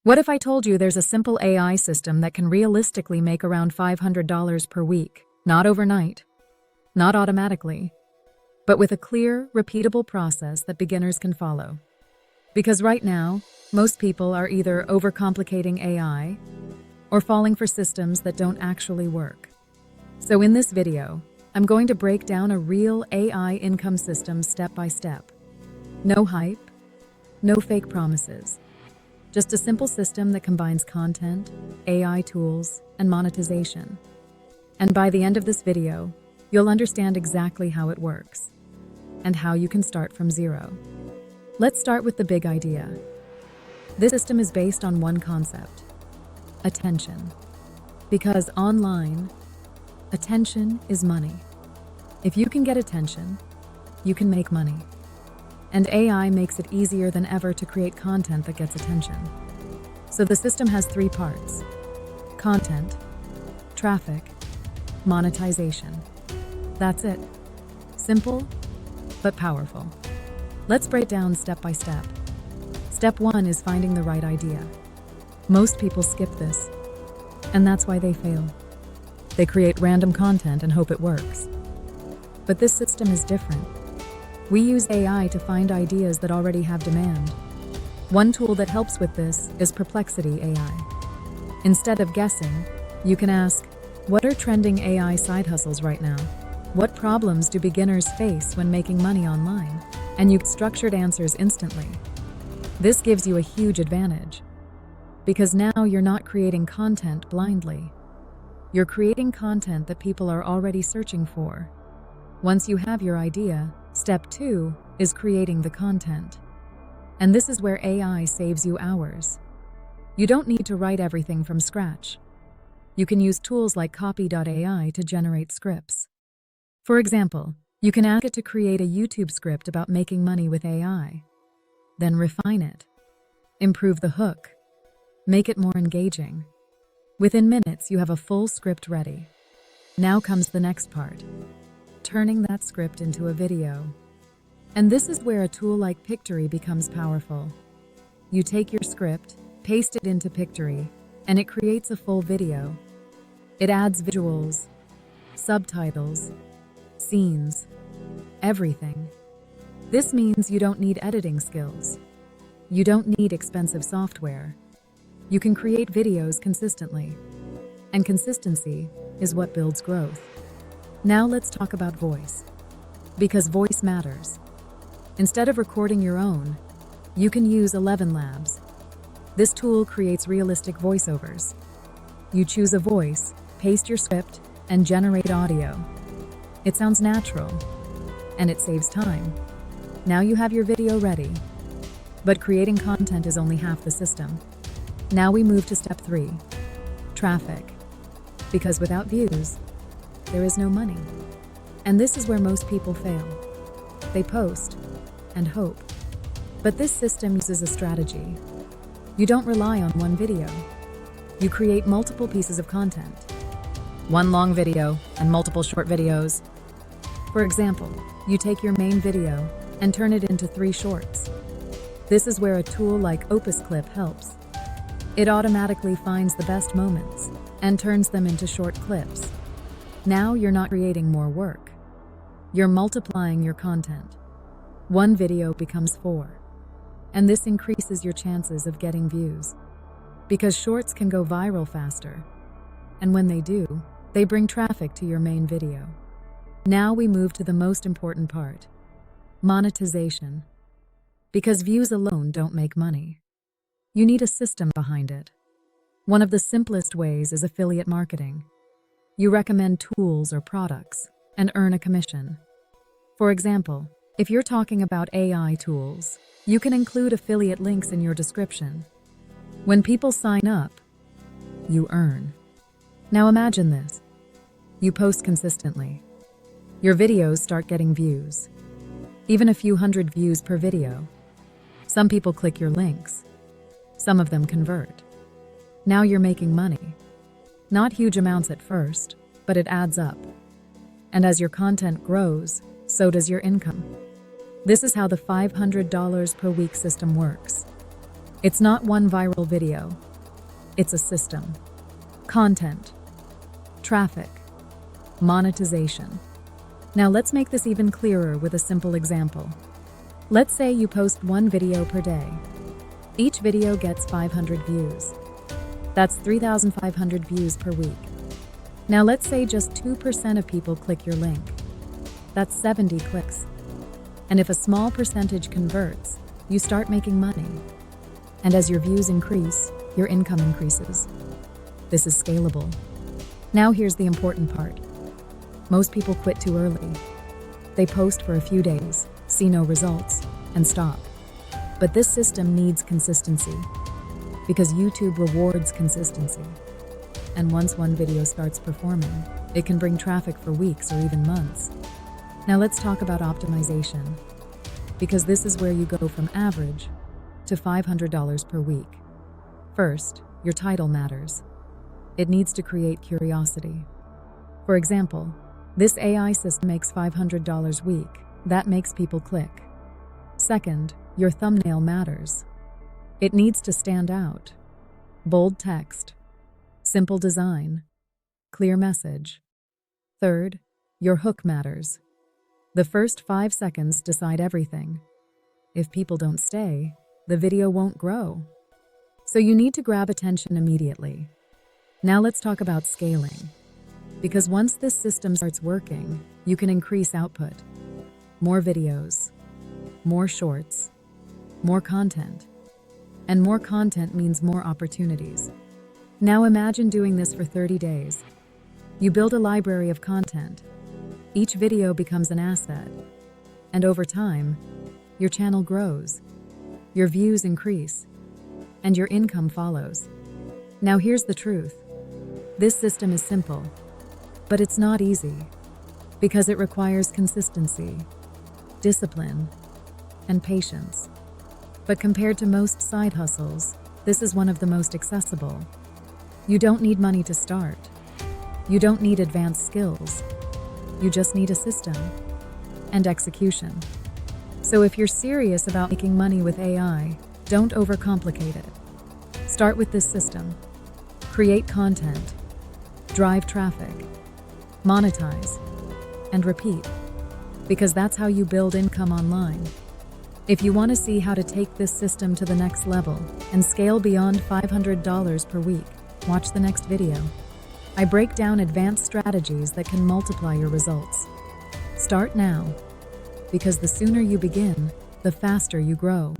What if I told you there's a simple AI system that can realistically make around $500 per week, not overnight, not automatically, but with a clear, repeatable process that beginners can follow? Because right now, most people are either overcomplicating AI or falling for systems that don't actually work. So in this video, I'm going to break down a real AI income system step by step. No hype, no fake promises. Just a simple system that combines content, AI tools, and monetization. And by the end of this video, you'll understand exactly how it works and how you can start from zero. Let's start with the big idea. This system is based on one concept: attention. Because online, attention is money. If you can get attention, you can make money. And AI makes it easier than ever to create content that gets attention. So the system has three parts: content, traffic, monetization. That's it. Simple, but powerful. Let's break down step by step. Step 1 is finding the right idea. Most people skip this, and that's why they fail. They create random content and hope it works. But this system is different. We use AI to find ideas that already have demand. One tool that helps with this is Perplexity AI. Instead of guessing, you can ask, what are trending AI side hustles right now? What problems do beginners face when making money online? And you get structured answers instantly. This gives you a huge advantage, because now you're not creating content blindly. You're creating content that people are already searching for. Once you have your idea, step 2 is creating the content. And this is where AI saves you hours. You don't need to write everything from scratch. You can use tools like Copy.ai to generate scripts. For example, you can ask it to create a YouTube script about making money with AI. Then refine it. Improve the hook. Make it more engaging. Within minutes, you have a full script ready. Now comes the next part: turning that script into a video. And this is where a tool like Pictory becomes powerful. You take your script, paste it into Pictory, and it creates a full video. It adds visuals, subtitles, scenes, everything. This means you don't need editing skills. You don't need expensive software. You can create videos consistently. And consistency is what builds growth. Now let's talk about voice. Because voice matters. Instead of recording your own, you can use ElevenLabs. This tool creates realistic voiceovers. You choose a voice, paste your script, and generate audio. It sounds natural, and it saves time. Now you have your video ready. But creating content is only half the system. Now we move to step 3, traffic. Because without views, there is no money. And this is where most people fail. They post and hope. But this system uses a strategy. You don't rely on one video. You create multiple pieces of content. One long video and multiple short videos. For example, you take your main video and turn it into 3 shorts. This is where a tool like Opus helps. It automatically finds the best moments and turns them into short clips. Now you're not creating more work. You're multiplying your content. 1 video becomes 4. And this increases your chances of getting views. Because shorts can go viral faster. And when they do, they bring traffic to your main video. Now we move to the most important part: monetization. Because views alone don't make money. You need a system behind it. One of the simplest ways is affiliate marketing. You recommend tools or products and earn a commission. For example, if you're talking about AI tools, you can include affiliate links in your description. When people sign up, you earn. Now imagine this. You post consistently. Your videos start getting views. Even a few hundred views per video. Some people click your links. Some of them convert. Now you're making money. Not huge amounts at first, but it adds up. And as your content grows, so does your income. This is how the $500 per week system works. It's not one viral video. It's a system. Content, traffic, monetization. Now let's make this even clearer with a simple example. Let's say you post one video per day. Each video gets 500 views. That's 3,500 views per week. Now let's say just 2% of people click your link. That's 70 clicks. And if a small percentage converts, you start making money. And as your views increase, your income increases. This is scalable. Now here's the important part. Most people quit too early. They post for a few days, see no results, and stop. But this system needs consistency, because YouTube rewards consistency. And once one video starts performing, it can bring traffic for weeks or even months. Now let's talk about optimization, because this is where you go from average to $500 per week. First, your title matters. It needs to create curiosity. For example, this AI system makes $500 a week. That makes people click. Second, your thumbnail matters. It needs to stand out. Bold text, simple design, clear message. Third, your hook matters. The first 5 seconds decide everything. If people don't stay, the video won't grow. So you need to grab attention immediately. Now let's talk about scaling. Because once this system starts working, you can increase output. More videos, more shorts, more content. And more content means more opportunities. Now imagine doing this for 30 days. You build a library of content. Each video becomes an asset. And over time, your channel grows. Your views increase. And your income follows. Now here's the truth. This system is simple, but it's not easy, because it requires consistency, discipline, and patience. But compared to most side hustles, this is one of the most accessible. You don't need money to start. You don't need advanced skills. You just need a system and execution. So if you're serious about making money with AI, don't overcomplicate it. Start with this system. Create content, drive traffic, monetize, and repeat, because that's how you build income online. If you want to see how to take this system to the next level and scale beyond $500 per week, watch the next video. I break down advanced strategies that can multiply your results. Start now, because the sooner you begin, the faster you grow.